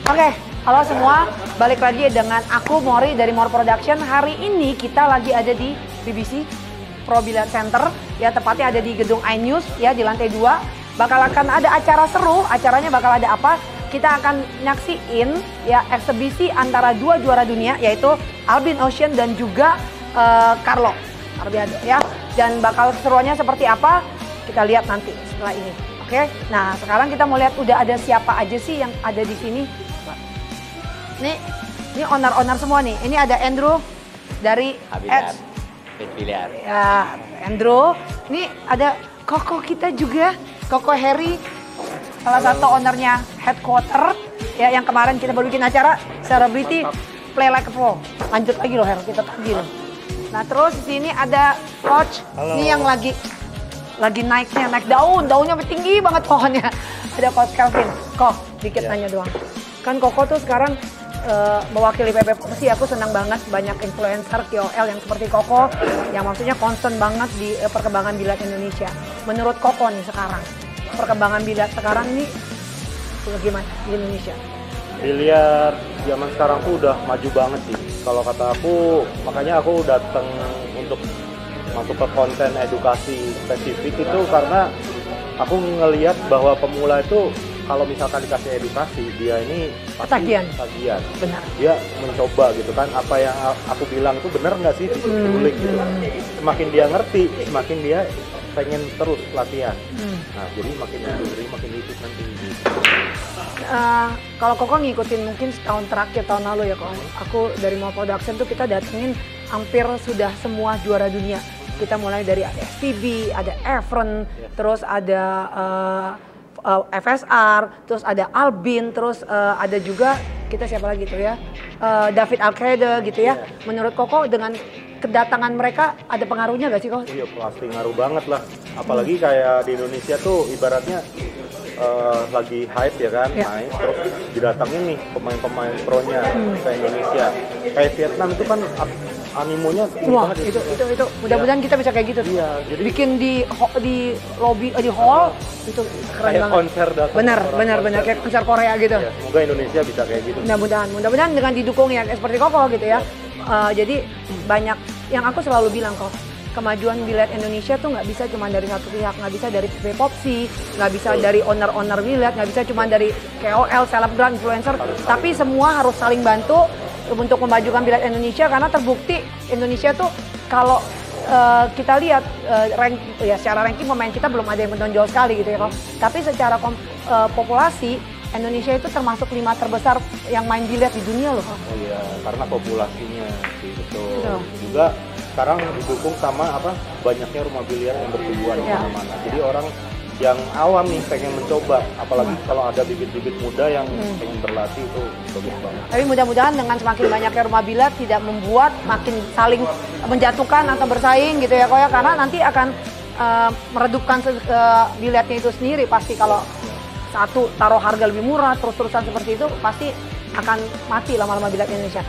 Oke, halo semua, balik lagi dengan aku Mori dari More Production. Hari ini kita lagi ada di BBC Pro Billiard Center, ya tepatnya ada di gedung iNews ya di lantai 2. Bakal akan ada acara seru, acaranya bakal ada apa? Kita akan nyaksiin ya eksebisi antara dua juara dunia yaitu Albin Ocean dan juga Carlo Arbiado ya. Dan bakal seruannya seperti apa? Kita lihat nanti setelah ini. Oke, nah sekarang kita mau lihat udah ada siapa aja sih yang ada di sini. Ini owner-owner semua nih. Ini ada Andrew dari Edge Billiard. Ya, Andrew. Ini ada Koko kita juga, Koko Harry, salah satu ownernya Headquarter. Ya, yang kemarin kita baru bikin acara Celebrity Play Like a Pro. Lanjut lagi loh, Her, kita tagih loh. Nah, terus di sini ada Coach. Halo. Ini yang lagi naik daunnya tinggi banget pohonnya. Ada Coach Calvin. Kok, dikit nanya doang. Kan Koko tuh sekarang mewakili PP Popsi, aku senang banget banyak influencer KOL yang seperti Koko yang maksudnya concern banget di perkembangan billiard Indonesia. Menurut Koko nih sekarang, perkembangan billiard sekarang ini gimana di Indonesia? Biliar zaman sekarang tuh udah maju banget sih. Kalau kata aku, makanya aku datang untuk masuk ke konten edukasi spesifik itu karena aku ngelihat bahwa pemula itu kalau misalkan dikasih edukasi, dia ini pasti ketagihan. Benar. Dia mencoba gitu kan, apa yang aku bilang itu benar nggak sih, dikulik gitu. Semakin dia ngerti, semakin dia pengen terus latihan. Nah, jadi makin ikut nanti. Kalau Koko ngikutin mungkin setahun terakhir, tahun lalu ya Koko. Aku dari More Production tuh kita datengin hampir sudah semua juara dunia. Kita mulai dari ada STB, ada Efren, terus ada FSR, terus ada Albin, terus ada juga kita siapa lagi tuh ya, David Alcaide gitu ya. Menurut Koko dengan kedatangan mereka ada pengaruhnya gak sih Koko? Iya pasti ngaruh banget lah, apalagi kayak di Indonesia tuh ibaratnya lagi hype ya kan, naik terus didatangin nih pemain-pemain pronya ke Indonesia. Kayak Vietnam itu kan animonya tinggi banget. Itu mudah-mudahan kita bisa kayak gitu. Iya, jadi bikin di lobby di hall itu keren kayak banget. Konser datang. Benar kayak konser Korea gitu. Ya, semoga Indonesia bisa kayak gitu. Mudah-mudahan dengan didukung ya seperti Koko gitu ya. Jadi banyak yang aku selalu bilang kok, kemajuan billiard Indonesia tuh nggak bisa cuma dari satu pihak, nggak bisa dari PP Popsi, nggak bisa dari owner billiard, nggak bisa cuma dari KOL, selebgram, influencer, tapi semua harus saling bantu untuk memajukan billiard Indonesia karena terbukti Indonesia tuh kalau kita lihat secara ranking pemain kita belum ada yang menonjol sekali gitu ya kok. Tapi secara populasi Indonesia itu termasuk 5 terbesar yang main billiard di dunia loh. Oh iya, karena populasinya sih betul. Juga sekarang didukung sama banyaknya rumah biliar yang bertujuan di mana-mana. Jadi orang yang awam nih pengen mencoba, apalagi kalau ada bibit-bibit muda yang pengen berlatih itu bagus banget. Tapi mudah-mudahan dengan semakin banyaknya rumah billiard tidak membuat makin saling menjatuhkan atau bersaing gitu ya kok ya, karena nanti akan meredupkan billiardnya itu sendiri. Pasti kalau satu taruh harga lebih murah terus-terusan seperti itu pasti akan mati lama-lama billiard Indonesia.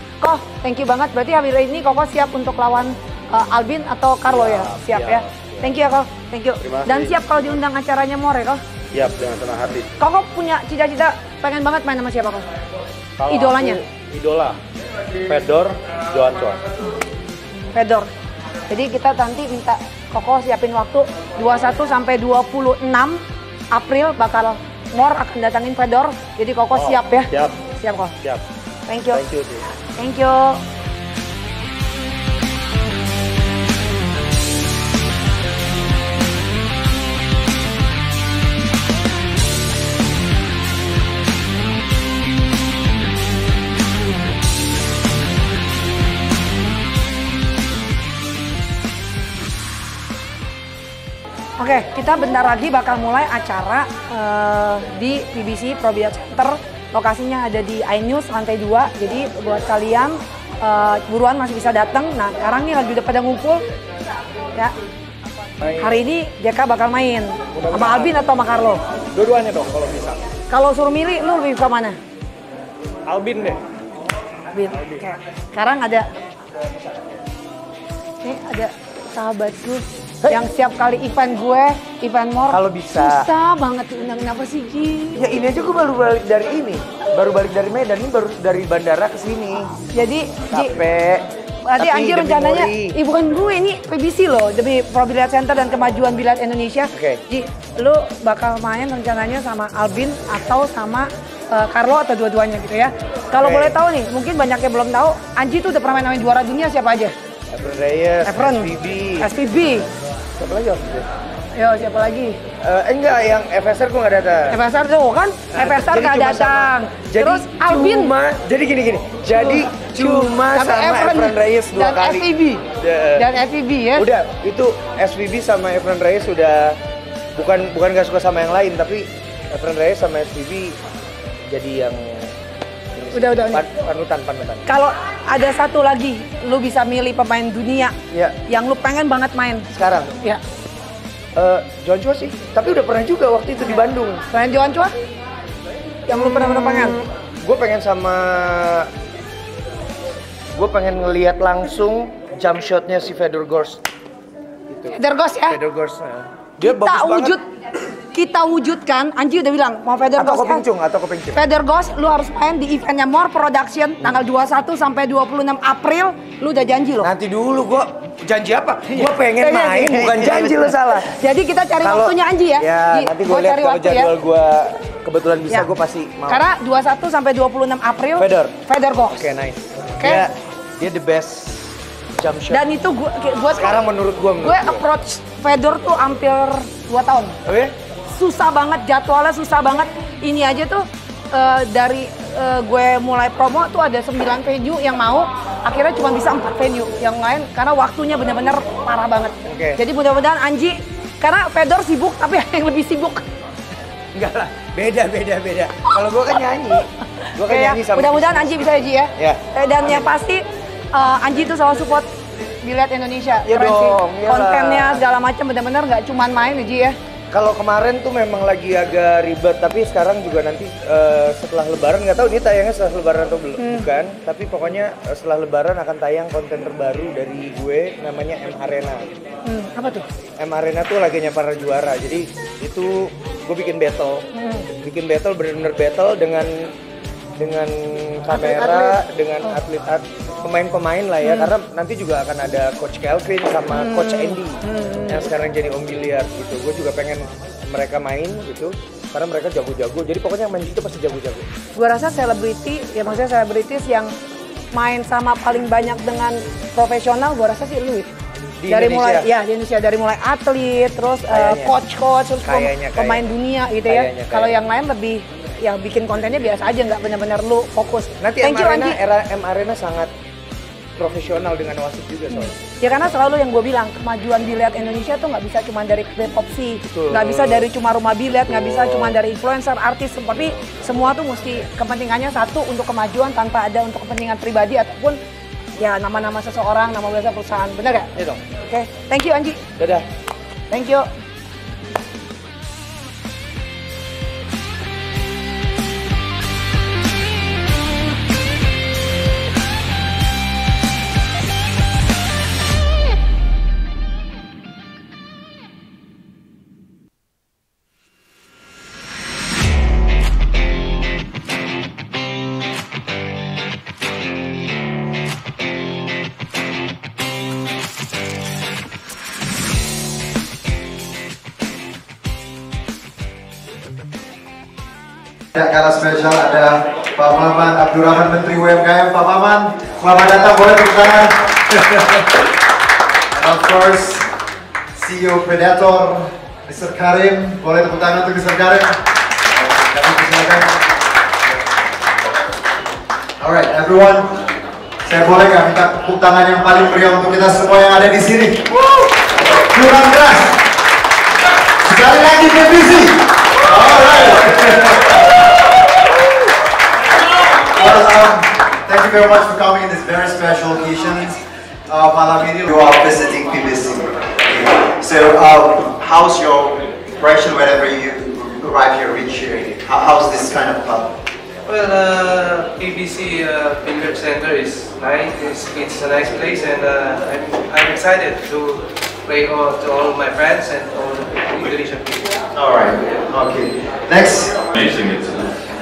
Thank you banget. Berarti hari ini Koko siap untuk lawan Albin atau Carlo ya? Siap ya. Thank you ya Koko. Thank you. Dan siap kalau diundang acaranya More ya Koko? Siap, dengan senang hati. Koko punya cita-cita pengen banget main sama siapa Koko? Kalau idolanya? Idola Fedor Johansson. Fedor. Jadi kita nanti minta Koko siapin waktu 21 sampai 26 April bakal More akan datangin Fedor. Jadi Koko siap ya? Siap Koko. Siap. Thank you. Thank you. Oke, kita bentar lagi bakal mulai acara di BBC Pro Billiard Center. Lokasinya ada di iNews lantai 2. Jadi buat kalian buruan masih bisa datang. Nah, sekarang nih lagi udah pada ngumpul. Ya. Hari ini JK bakal main sama Albin atau sama Carlo? Dua-duanya dong kalau bisa. Kalau suruh milih, lu lebih suka mana? Albin deh. Albin. Oke. Sekarang ada sahabatku yang setiap kali event gue, event More, kalau bisa. susah banget diundang. Kenapa sih Ji? Ya ini aja gue baru balik dari ini, baru balik dari Medan, ini baru dari bandara ke sini. Jadi Capek. berarti Anji rencananya, bukan gue, ini PBC loh, demi Pro Billiard Center dan kemajuan billiard Indonesia. Ji, lu bakal main rencananya sama Albin atau sama Carlo atau dua-duanya gitu ya. Kalau boleh tahu nih, mungkin banyak yang belum tahu, Anji tuh udah pernah main juara dunia siapa aja? Efren Reyes, SPB. Siapa lagi? Yo, siapa lagi? Enggak, yang FSR gue nggak datang. FSR tuh kan, FSR nggak datang. Terus Albin. Jadi gini. Jadi cuma sama Efren Reyes 2 kali. Dan FVB ya. Udah, itu SVB sama Efren Reyes sudah bukan gak suka sama yang lain, tapi Efren Reyes sama SVB jadi yang udah panutan. Kalau ada satu lagi, lu bisa milih pemain dunia yang lu pengen banget main sekarang. Ya. Joan Chua sih, tapi udah pernah juga waktu itu di Bandung. Selain Joan Chua? Yang lu pernah pengen? Gue pengen ngelihat langsung jump shotnya si Fedor Gorst. Gitu. Fedor Gorst ya? Fedor Gorst. Dia bagus banget. Kita wujudkan, Anji udah bilang mau Fedor Gorst kan? Atau Kopingcung. Fedor Gorst, lu harus main di eventnya More Production tanggal 21 sampai 26 April. Lu udah janji loh. Nanti dulu, gue janji apa? Gue pengen main, bukan janji, lo salah. Jadi kita cari waktunya Anji ya. Ya, nanti gue lihat kalau jadwal gue kebetulan bisa, gue pasti mau. Karena 21 sampai 26 April Fedor Gorst. Oke, nice. Dia the best jump shot. Dan itu gue sekarang menurut gue approach Fedor tuh hampir 2 tahun. Oh ya? Susah banget, jadwalnya susah banget. Ini aja tuh dari gue mulai promo tuh ada 9 venue yang mau, akhirnya cuma bisa 4 venue yang lain karena waktunya benar-benar parah banget. Jadi mudah-mudahan Anji, karena Fedor sibuk tapi yang lebih sibuk. Enggak lah, beda. Kalau gue kan nyanyi, sama mudah-mudahan Anji bisa ya, Ji ya. Dan yang pasti Anji tuh selalu support Billiard Indonesia. Ya dong, kontennya segala macam benar-benar nggak cuma main ya, Ji ya. Kalau kemarin tuh memang lagi agak ribet, tapi sekarang juga nanti setelah Lebaran, nggak tahu ini tayangnya setelah Lebaran atau bukan, tapi pokoknya setelah Lebaran akan tayang konten terbaru dari gue, namanya M Arena. Apa tuh? M Arena tuh laginya para juara, jadi itu gue bikin battle, bener-bener battle dengan kamera, dengan atlet pemain-pemain lah ya, karena nanti juga akan ada Coach Kelvin sama Coach Andy yang sekarang jadi Om Billiard gitu. Gue juga pengen mereka main gitu, karena mereka jago-jago. Jadi pokoknya yang main gitu pasti jago-jago. Gue rasa maksudnya selebritis yang main sama paling banyak dengan profesional, gue rasa sih lu. Di Indonesia, dari mulai atlet, terus coach, terus pemain dunia gitu ya. Kalau yang lain lebih ya bikin kontennya biasa aja, nggak benar-benar lu fokus. Nanti M Arena sangat profesional dengan wasit juga soalnya. Ya karena selalu yang gue bilang, kemajuan billiard Indonesia tuh nggak bisa cuma dari Popsi, nggak bisa dari cuma rumah billiard, nggak bisa cuma dari influencer, artis, tapi semua tuh mesti kepentingannya satu untuk kemajuan tanpa ada untuk kepentingan pribadi ataupun ya nama-nama seseorang, nama besar perusahaan, bener gak? Iya dong. Oke, thank you Anji. Dadah. Thank you. Karena spesial ada Pak Maman Abdurrahman, Menteri UMKM. Pak Maman, selamat datang, boleh tepuk tangan. And of course, CEO Predator, Mr. Karim, boleh tepuk tangan untuk Mr. Karim. Alright, everyone, saya boleh nggak minta tepuk tangan yang paling meriah untuk kita semua yang ada di sini? Kurang keras. Sekali lagi PBC. Alright. Thank you very much for coming in this very special occasion. Malam ini you are visiting PBC. So, how's your impression whenever you arrive here, reach here? How's this kind of club? Well, PBC Billiard Center is nice. It's a nice place, and I'm excited to play to all my friends and all Indonesian people. All right. Okay. Next. Amazing. It's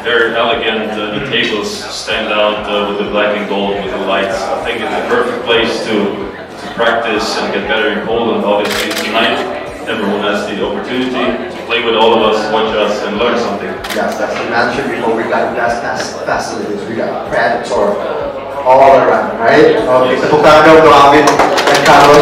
very elegant. The tables stand out with the black and gold, with the lights. I think it's a perfect place to practice and get better in Poland. Obviously tonight, everyone has the opportunity to play with all of us, watch us, and learn something. Yes, that's the mention before. We got best facilities. We got Predator all around, right? Okay, tepuk tangan dong untuk Alvin dan Carlo.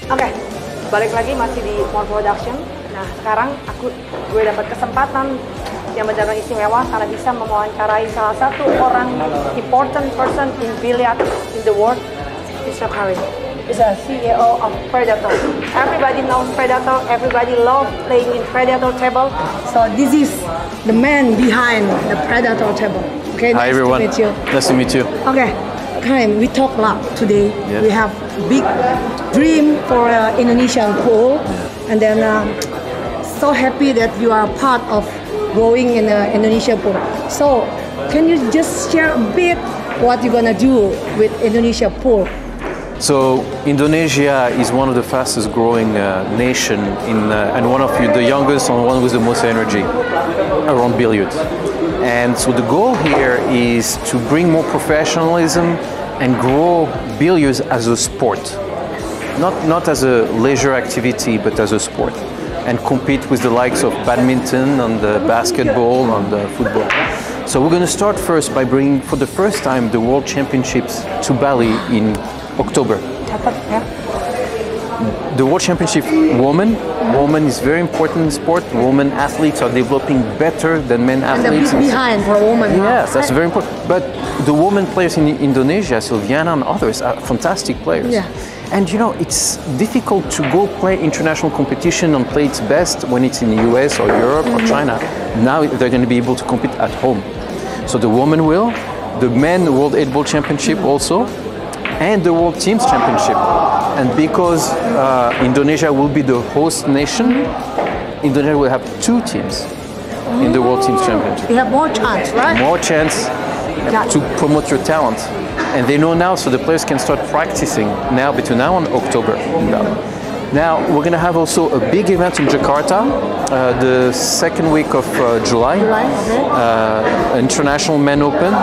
Oke, balik lagi masih di More Production. Nah, sekarang gue dapat kesempatan yang benar-benar istimewa karena bisa mewawancarai salah satu orang important person in billiard in the world, Mr. Karim. He's a CEO of Predator. Everybody knows Predator. Everybody loves playing in Predator table. So this is the man behind the Predator table. Okay, Hi everyone. Nice to meet you. Nice to meet you. Okay, Karim, we talk a lot today. Yes. We have big dream for Indonesian pool, and then so happy that you are part of growing in the Indonesia pool. So, can you just share a bit what you're gonna do with Indonesia pool? So Indonesia is one of the fastest growing nation and one of the youngest and one with the most energy around billiards. And so the goal here is to bring more professionalism and grow billiards as a sport. Not as a leisure activity, but as a sport. And compete with the likes of badminton and the basketball and the football. So we're going to start first by bringing, for the first time, the World Championships to Bali in October. The World Championship women is very important in sport. Women athletes are developing better than men athletes. And the behind for women. Yes, that's very important. But the women players in Indonesia, Silviana and others, are fantastic players. Yeah. And you know, it's difficult to go play international competition and play its best when it's in the US or Europe or China. Now they're going to be able to compete at home. So the women will, the men World 8 Ball Championship also, and the World Teams Championship. And because Indonesia will be the host nation, Indonesia will have 2 teams in the World Teams Championship. You have more chance, right? More chance to promote your talent. And they know now, so the players can start practicing now between now and October in Bali. Now we're going to have also a big event in Jakarta, the second week of July. International Men Open,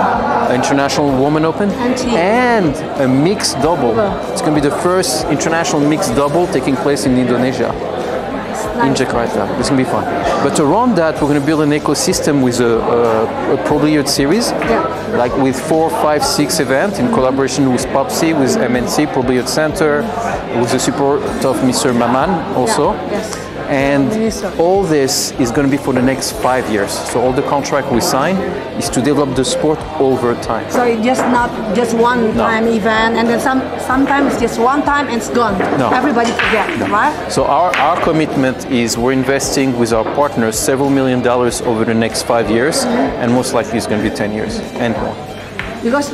International Women Open, and a mixed double. It's going to be the first international mixed double taking place in Indonesia. In Jakarta. It's going to be fun. But around that, we're going to build an ecosystem with a Pro Billiard series, like with 4, 5, 6 events in collaboration with POPSI, with MNC, Pro Billiard Center, with the support of Mr. Maman also. Yes. And all this is going to be for the next 5 years. So all the contract we sign is to develop the sport over time. So it's just not just one time event, and then sometimes just one time and it's gone. No. Everybody forget, right? So our commitment is we're investing with our partners several $1 million over the next 5 years, and most likely it's going to be 10 years and more. Because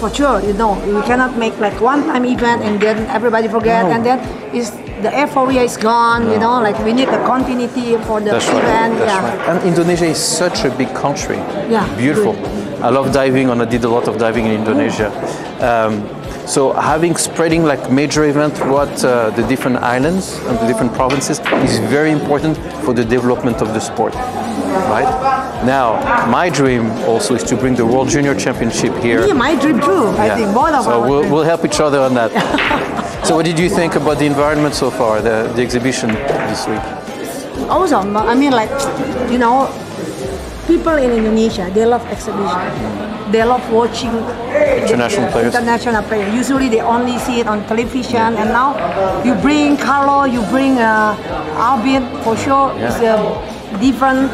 for sure, you know, we cannot make like one-time event and then everybody forget, and then is the euphoria is gone. You know, like we need the continuity for the That's event. right. That's Yeah. right. And Indonesia is such a big country. Yeah, Beautiful. I love diving, and I did a lot of diving in Indonesia. So having spreading like major event throughout the different islands and the different provinces is very important for the development of the sport. Right? Now, my dream also is to bring the World Junior Championship here. Yeah, my dream too. I think both of So our dreams. we'll help each other on that. So what did you think about the environment so far, the exhibition this week? Awesome. I mean, like, you know, people in Indonesia, they love exhibition. They love watching International players. International players. Usually they only see it on television, and now you bring Carlo, you bring Albin, for sure. It's a different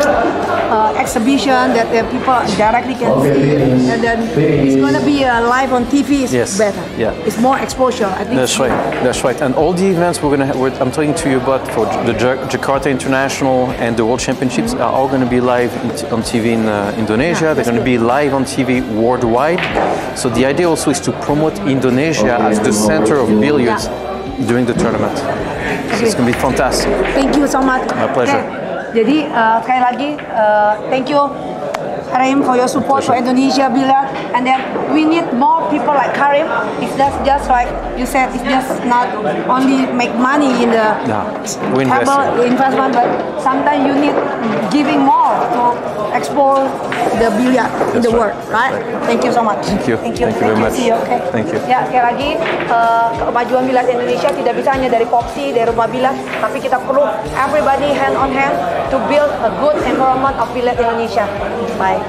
exhibition that people directly can see, and then it's going to be live on TV. It's better. Yeah. It's more exposure. I think. That's right. That's right. And all the events I'm talking to you about for the Jakarta International and the World Championships are all going to be live on TV in Indonesia. They're going to be live on TV worldwide. So the idea also is to promote Indonesia as the center of billiards during the tournament. So it's going to be fantastic. Thank you so much. My pleasure. Okay. Jadi sekali lagi, thank you Karim for your support for Indonesia Billiard, and then we need more people like Karim. It's just like you said, it's just not only make money in the we investment, but sometimes you need giving more to expose the billiard in the world, right? Thank you so much. Thank you. Thank you. Thank you very much. See you. Okay. Thank you. Ya, sekali lagi kemajuan billiard Indonesia tidak bisa hanya dari Popsi, dari rumah billiard, tapi kita perlu everybody hand on hand to build a good environment of billiard Indonesia. Bye.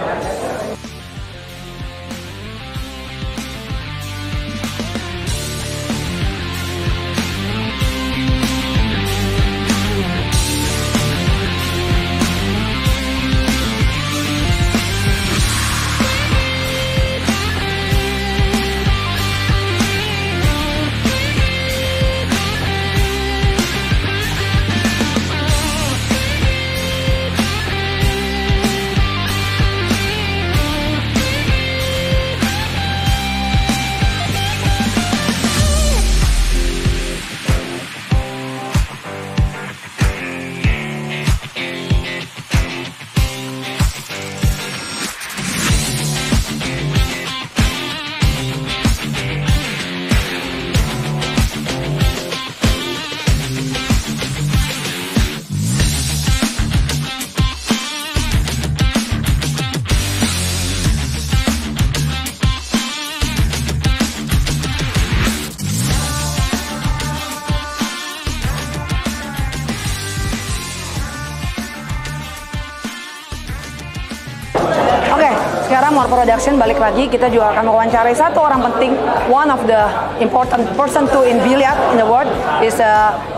Sekarang More Production balik lagi, kita juga akan mewawancarai satu orang penting, one of the important person too in billiard in the world is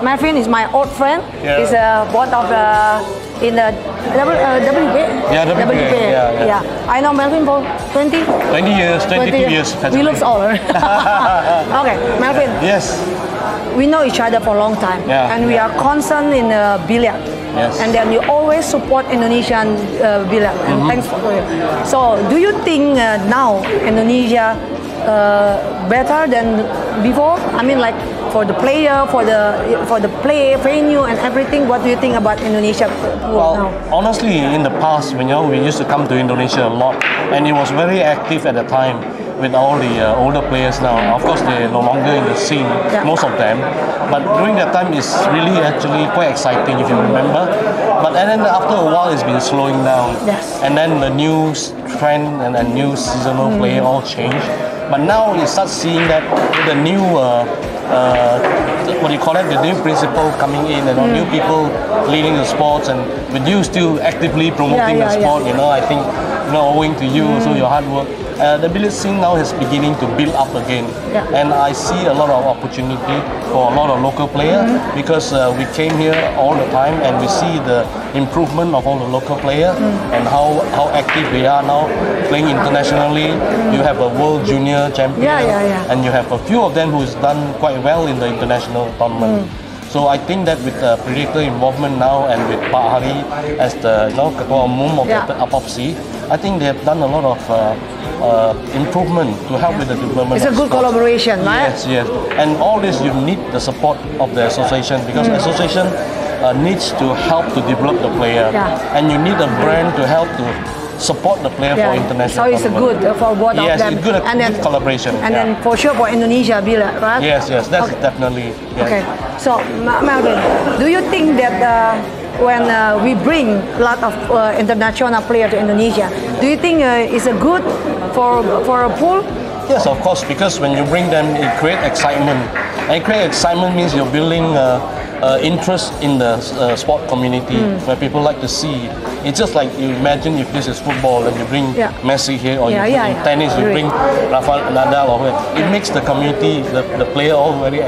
Melvin, is my old friend. He's both of in the WP. Yeah, WP. Yeah. I know Melvin for 22 years. He looks older. Okay, Melvin. Yes. We know each other for a long time, and we are concerned in billiard. Yes. And then you always support Indonesian billiard, and thanks for it. So, do you think now Indonesia better than before? I mean, like for the player, for the play venue and everything. What do you think about Indonesia now? Honestly, in the past, we used to come to Indonesia a lot, and it was very active at the time with all the older players now. Of course, they're no longer in the scene, most of them. But during that time, it's really actually quite exciting, if you remember. But and then after a while, it's been slowing down. Yes. And then the new trend and the new seasonal play all changed. But now you start seeing that with the new what do you call it? The new principal coming in and new people leading the sports, and with you still actively promoting the sport. I think owing to you also your hard work. The billiard scene now is beginning to build up again, and I see a lot of opportunity for a lot of local players because we came here all the time and we see the improvement of all the local players and how active they are now playing internationally. You have a world junior champion, and you have a few of them who's done quite well in the international tournament. So I think that with the Predator involvement now and with Pak Hari as the Ketua Umum of the Popsi, I think they have done a lot of improvement, to help with the development. It's a of good sports. collaboration, right? Yes, yes. And all this you need the support of the association because association needs to help to develop the player, and you need a brand to help to support the player for international. So it's good for both of them. Yes, it's good collaboration. And then for sure for Indonesia, Bila, right? Yes, yes, that's definitely. Yes. Okay. So Melvin, do you think that when we bring a lot of international players to Indonesia, do you think it's a good for a pool? Yes, of course, because when you bring them, it creates excitement. And create excitement means you're building interest in the sport community where people like to see. It's just like you imagine if this is football and you bring Messi here, or you bring in tennis, you bring Rafael Nadal, or it makes the community, the player all very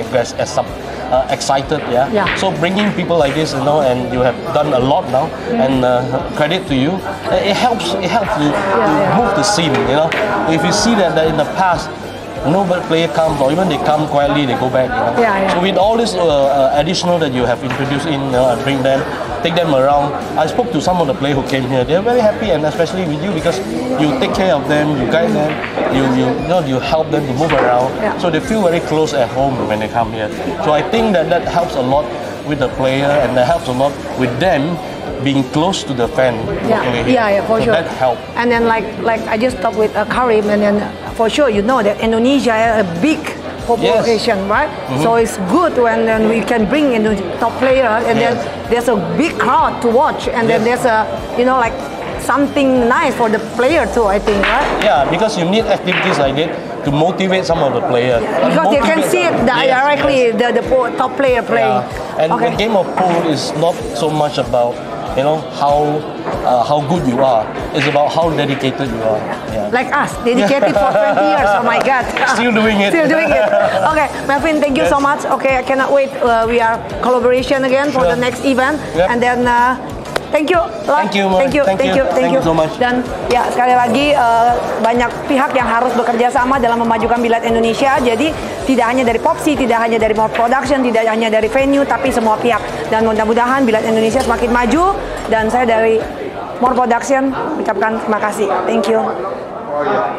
excited. So bringing people like this, and you have done a lot now, and credit to you. It helps you move the scene. If you see that in the past, no player comes, or even they come quietly, they go back. So with all this additional that you have introduced in, bring them, take them around. I spoke to some of the players who came here. They're very happy, and especially with you because you take care of them, you guide them, you help them to move around. So they feel very close at home when they come here. So I think that helps a lot with the player, and that helps a lot with them being close to the fan. For sure. That helps. And then like I just talked with Karim, and then for sure you know that Indonesia has a big population, right? So it's good when we can bring in the top player, and then there's a big crowd to watch, and then there's a like something nice for the player too, I think, right? Yeah, because you need activities like that to motivate some of the players. Because they can see it directly, the top player playing. And the game of pool is not so much about how good you are. It's about how dedicated you are. Like us, dedicated for 20 years. Oh my God. Still doing it. Still doing it. Okay, Melvin, thank you so much. Okay, I cannot wait. We are collaboration again for the next event. And then thank you. Thank you. Thank you so much. Dan ya sekali lagi banyak pihak yang harus bekerja sama dalam memajukan Billiard Indonesia. Jadi tidak hanya dari Popsi, tidak hanya dari More Production, tidak hanya dari venue, tapi semua pihak. Dan mudah-mudahan Billiard Indonesia semakin maju. Dan saya dari More Production ucapkan terima kasih. Thank you.